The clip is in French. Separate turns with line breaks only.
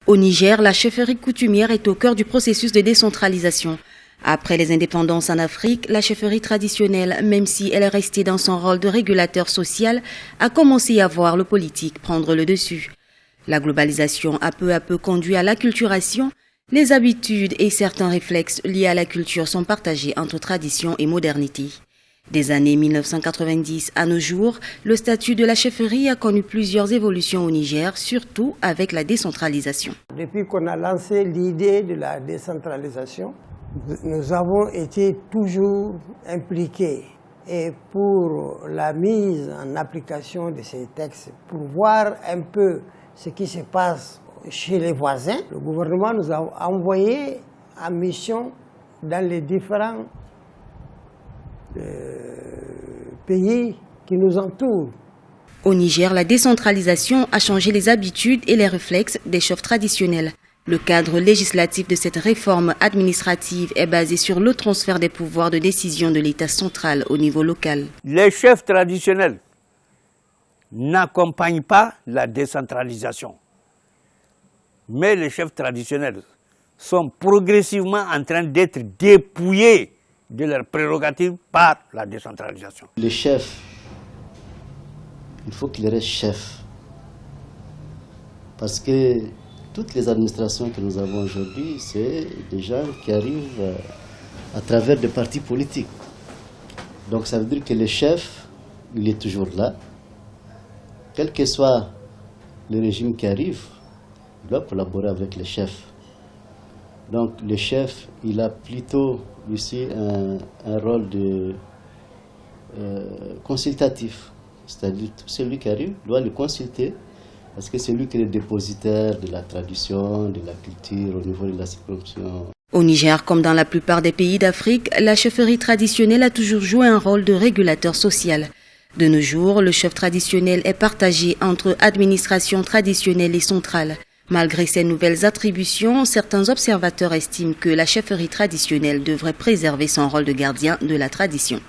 Au Niger, la chefferie coutumière est au cœur du processus de décentralisation. Après les indépendances en Afrique, la chefferie traditionnelle, même si elle est restée dans son rôle de régulateur social, a commencé à voir le politique prendre le dessus. La globalisation a peu à peu conduit à l'acculturation. Les habitudes et certains réflexes liés à la culture sont partagés entre tradition et modernité. Des années 1990 à nos jours, le statut de la chefferie a connu plusieurs évolutions au Niger, surtout avec la décentralisation.
Depuis qu'on a lancé l'idée de la décentralisation, nous avons été toujours impliqués. Et pour la mise en application de ces textes, pour voir un peu ce qui se passe chez les voisins, le gouvernement nous a envoyé en mission dans les différents pays qui nous entourent.
Au Niger, la décentralisation a changé les habitudes et les réflexes des chefs traditionnels. Le cadre législatif de cette réforme administrative est basé sur le transfert des pouvoirs de décision de l'État central au niveau local.
Les chefs traditionnels n'accompagnent pas la décentralisation. Mais les chefs traditionnels sont progressivement en train d'être dépouillés de leurs prérogatives par la décentralisation.
Les chefs, il faut qu'ils restent chefs. Parce que toutes les administrations que nous avons aujourd'hui, c'est des gens qui arrivent à travers des partis politiques. Donc ça veut dire que le chef, il est toujours là. Quel que soit le régime qui arrive, il doit collaborer avec les chefs. Donc le chef, il a plutôt ici un rôle de consultatif. C'est-à-dire celui qui arrive doit le consulter parce que c'est lui qui est le dépositaire de la tradition, de la culture au niveau de la circonscription.
Au Niger, comme dans la plupart des pays d'Afrique, la chefferie traditionnelle a toujours joué un rôle de régulateur social. De nos jours, le chef traditionnel est partagé entre administration traditionnelle et centrale. Malgré ces nouvelles attributions, certains observateurs estiment que la chefferie traditionnelle devrait préserver son rôle de gardien de la tradition.